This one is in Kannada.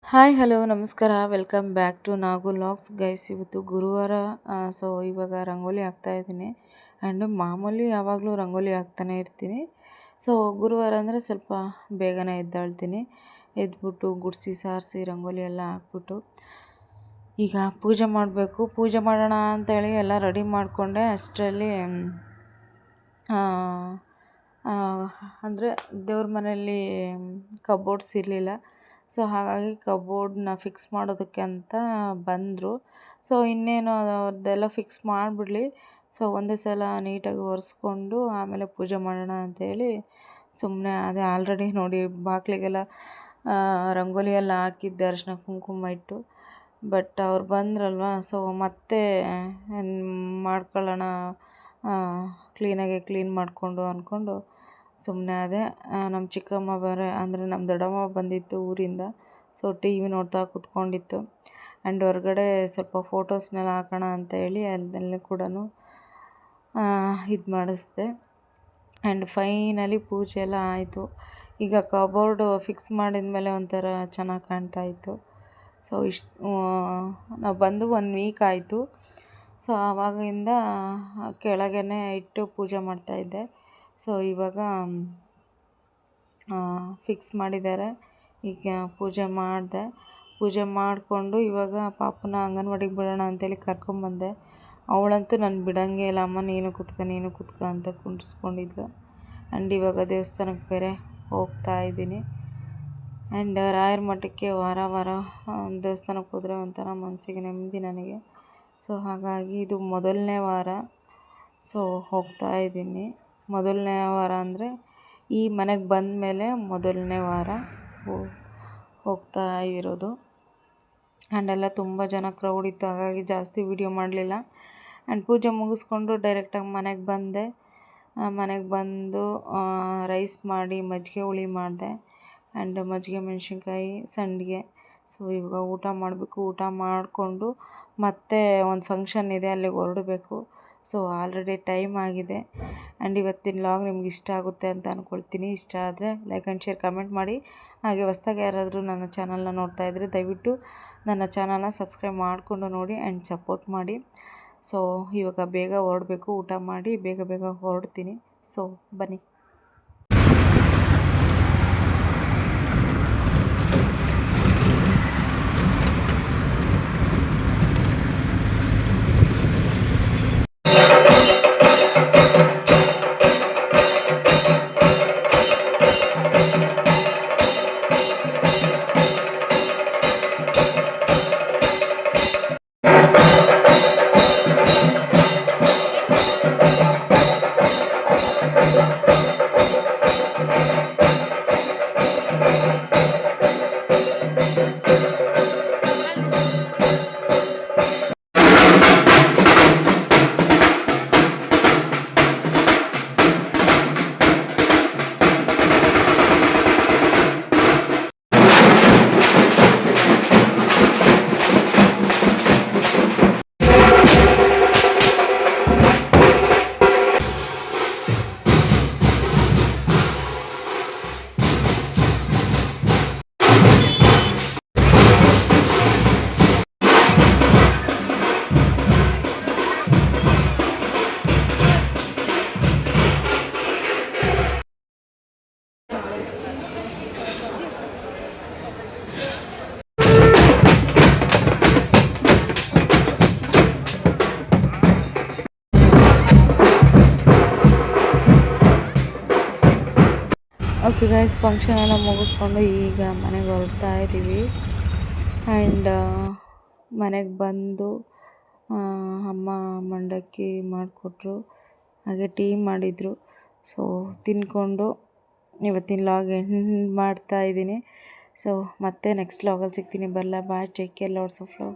ಹಾಯ್ ಹಲೋ ನಮಸ್ಕಾರ welcome back to Nagu logs guys. ಇವತ್ತು ಗುರುವಾರ. ಸೊ ಇವಾಗ ರಂಗೋಲಿ ಹಾಕ್ತಾಯಿದ್ದೀನಿ. ಆ್ಯಂಡ್ ಮಾಮೂಲಿ ಯಾವಾಗಲೂ ರಂಗೋಲಿ ಹಾಕ್ತಾನೆ ಇರ್ತೀನಿ. ಸೊ ಗುರುವಾರ ಅಂದರೆ ಸ್ವಲ್ಪ ಬೇಗನೆ ಎದ್ದೇಳ್ತೀನಿ. ಎದ್ಬಿಟ್ಟು ಗುಡಿಸಿ ಸಾರಿಸಿ ರಂಗೋಲಿ ಎಲ್ಲ ಹಾಕ್ಬಿಟ್ಟು ಈಗ ಪೂಜೆ ಮಾಡಬೇಕು. ಪೂಜೆ ಮಾಡೋಣ ಅಂತೇಳಿ ಎಲ್ಲ ರೆಡಿ ಮಾಡಿಕೊಂಡೆ. ಅಷ್ಟರಲ್ಲಿ ಅಂದರೆ ದೇವ್ರ ಮನೆಯಲ್ಲಿ ಕಬೋರ್ಡ್ಸ್ ಇರಲಿಲ್ಲ. ಸೊ ಹಾಗಾಗಿ ಕಬೋರ್ಡ್ನ ಫಿಕ್ಸ್ ಮಾಡೋದಕ್ಕೆ ಅಂತ ಬಂದರು. ಸೊ ಇನ್ನೇನು ಅವ್ರದ್ದೆಲ್ಲ ಫಿಕ್ಸ್ ಮಾಡಿಬಿಡ್ಲಿ, ಸೊ ಒಂದೇ ಸಲ ನೀಟಾಗಿ ಒರೆಸ್ಕೊಂಡು ಆಮೇಲೆ ಪೂಜೆ ಮಾಡೋಣ ಅಂಥೇಳಿ ಸುಮ್ಮನೆ ಅದೇ ಆಲ್ರೆಡಿ ನೋಡಿ ಬಾಗಿಲಿಗೆಲ್ಲ ರಂಗೋಲಿ ಎಲ್ಲ ಹಾಕಿದ್ದೆ ಅರಿಶಿನ ಕುಂಕುಮ ಇಟ್ಟು. ಬಟ್ ಅವ್ರು ಬಂದ್ರಲ್ವ, ಸೊ ಮತ್ತೆ ಮಾಡ್ಕೊಳ್ಳೋಣ ಕ್ಲೀನಾಗೆ ಕ್ಲೀನ್ ಮಾಡಿಕೊಂಡು ಅಂದ್ಕೊಂಡು ಸುಮ್ಮನೆ ಅದೇ. ನಮ್ಮ ಚಿಕ್ಕಮ್ಮ ಬೇರೆ ಅಂದರೆ ನಮ್ಮ ದೊಡ್ಡಮ್ಮ ಬಂದಿತ್ತು ಊರಿಂದ. ಸೊ ಟಿ ವಿ ನೋಡ್ತಾ ಕೂತ್ಕೊಂಡಿತ್ತು. ಆ್ಯಂಡ್ ಹೊರಗಡೆ ಸ್ವಲ್ಪ ಫೋಟೋಸ್ನೆಲ್ಲ ಹಾಕೋಣ ಅಂತ ಹೇಳಿ ಅಲ್ಲೆಲ್ಲ ಕೂಡ ಇದು ಮಾಡಿಸ್ದೆ. ಆ್ಯಂಡ್ ಫೈನಲಿ ಪೂಜೆ ಎಲ್ಲ ಆಯಿತು. ಈಗ ಕಬೋರ್ಡು ಫಿಕ್ಸ್ ಮಾಡಿದ ಮೇಲೆ ಒಂಥರ ಚೆನ್ನಾಗಿ ಕಾಣ್ತಾಯಿತ್ತು. ಸೊ ನಾವು ಬಂದು 1 ವೀಕ್ ಆಯಿತು. ಸೊ ಆವಾಗಿಂದ ಕೆಳಗೇ ಇಟ್ಟು ಪೂಜೆ ಮಾಡ್ತಾಯಿದ್ದೆ. ಸೊ ಇವಾಗ ಫಿಕ್ಸ್ ಮಾಡಿದ್ದಾರೆ. ಈಗ ಪೂಜೆ ಮಾಡಿದೆ. ಪೂಜೆ ಮಾಡಿಕೊಂಡು ಇವಾಗ ಪಾಪನ ಅಂಗನವಾಡಿಗೆ ಬಿಡೋಣ ಅಂತೇಳಿ ಕರ್ಕೊಂಬಂದೆ. ಅವಳಂತೂ ನಾನು ಬಿಡೋಂಗೆ ಇಲ್ಲ. ಅಮ್ಮ ನೀನು ಕೂತ್ಕೊ ಅಂತ ಕುಂಡಿಸ್ಕೊಂಡಿದ್ಲು. ಆ್ಯಂಡ್ ಇವಾಗ ದೇವಸ್ಥಾನಕ್ಕೆ ಬೇರೆ ಹೋಗ್ತಾ ಇದ್ದೀನಿ. ಆ್ಯಂಡ್ ರಾಯರ ಮಠಕ್ಕೆ ವಾರ ದೇವಸ್ಥಾನಕ್ಕೆ ಹೋದರೆ ಒಂಥರ ಮನಸ್ಸಿಗೆ ನೆಮ್ಮದಿ ನನಗೆ. ಸೊ ಹಾಗಾಗಿ ಇದು ಮೊದಲನೇ ವಾರ. ಸೊ ಹೋಗ್ತಾ ಇದ್ದೀನಿ. ಮೊದಲನೇ ವಾರ ಅಂದರೆ ಈ ಮನೆಗೆ ಬಂದ ಮೇಲೆ ಮೊದಲನೇ ವಾರ. ಸೊ ಹೋಗ್ತಾ ಇರೋದು. ಆ್ಯಂಡ್ ಎಲ್ಲ ತುಂಬ ಜನ ಕ್ರೌಡ್ ಇತ್ತು, ಹಾಗಾಗಿ ಜಾಸ್ತಿ ವೀಡಿಯೋ ಮಾಡಲಿಲ್ಲ. ಆ್ಯಂಡ್ ಪೂಜೆ ಮುಗಿಸ್ಕೊಂಡು ಡೈರೆಕ್ಟಾಗಿ ಮನೆಗೆ ಬಂದೆ. ಮನೆಗೆ ಬಂದು ರೈಸ್ ಮಾಡಿ ಮಜ್ಜಿಗೆ ಹುಳಿ ಮಾಡಿದೆ. ಆ್ಯಂಡ್ ಮಜ್ಜಿಗೆ ಮೆಣಸಿನ್ಕಾಯಿ ಸಂಡಿಗೆ. ಸೊ ಇವಾಗ ಊಟ ಮಾಡಬೇಕು. ಊಟ ಮಾಡಿಕೊಂಡು ಮತ್ತೆ ಒಂದು ಫಂಕ್ಷನ್ ಇದೆ, ಅಲ್ಲಿಗೆ ಹೊರಡಬೇಕು. ಸೊ ಆಲ್ರೆಡಿ ಟೈಮ್ ಆಗಿದೆ. ಆ್ಯಂಡ್ ಇವತ್ತಿನ ಲಾಗ್ ನಿಮ್ಗೆ ಇಷ್ಟ ಆಗುತ್ತೆ ಅಂತ ಅಂದ್ಕೊಳ್ತೀನಿ. ಇಷ್ಟ ಆದರೆ ಲೈಕ್ ಆ್ಯಂಡ್ ಶೇರ್ ಕಮೆಂಟ್ ಮಾಡಿ. ಹಾಗೆ ಹೊಸ್ದಾಗಿ ಯಾರಾದರೂ ನನ್ನ ಚಾನಲ್ನ ನೋಡ್ತಾಯಿದ್ರೆ ದಯವಿಟ್ಟು ನನ್ನ ಚಾನಲ್ನ ಸಬ್ಸ್ಕ್ರೈಬ್ ಮಾಡಿಕೊಂಡು ನೋಡಿ ಆ್ಯಂಡ್ ಸಪೋರ್ಟ್ ಮಾಡಿ. ಸೊ ಇವಾಗ ಬೇಗ ಹೊರಡಬೇಕು. ಊಟ ಮಾಡಿ ಬೇಗ ಹೊರಡ್ತೀನಿ. ಸೊ ಬನ್ನಿ. ಓಕೆ ಗೈಸ್, ಫಂಕ್ಷನ್ ಎಲ್ಲ ಮುಗಿಸ್ಕೊಂಡು ಈಗ ಮನೆಗೆ ಹೊರಡ್ತಾ ಇದ್ದೀವಿ. ಆ್ಯಂಡ್ ಮನೆಗೆ ಬಂದು ಅಮ್ಮ ಮಂಡಕ್ಕಿ ಮಾಡಿಕೊಟ್ರು, ಹಾಗೆ ಟೀ ಮಾಡಿದರು. ಸೊ ತಿಂದ್ಕೊಂಡು ಇವತ್ತಿನ ಲಾಗ್ ಎಂಡ್ ಮಾಡ್ತಾ ಇದ್ದೀನಿ. ಸೊ ಮತ್ತೆ ನೆಕ್ಸ್ಟ್ ಲಾಗಲ್ಲಿ ಸಿಗ್ತೀನಿ. Bye, take care, lots of love.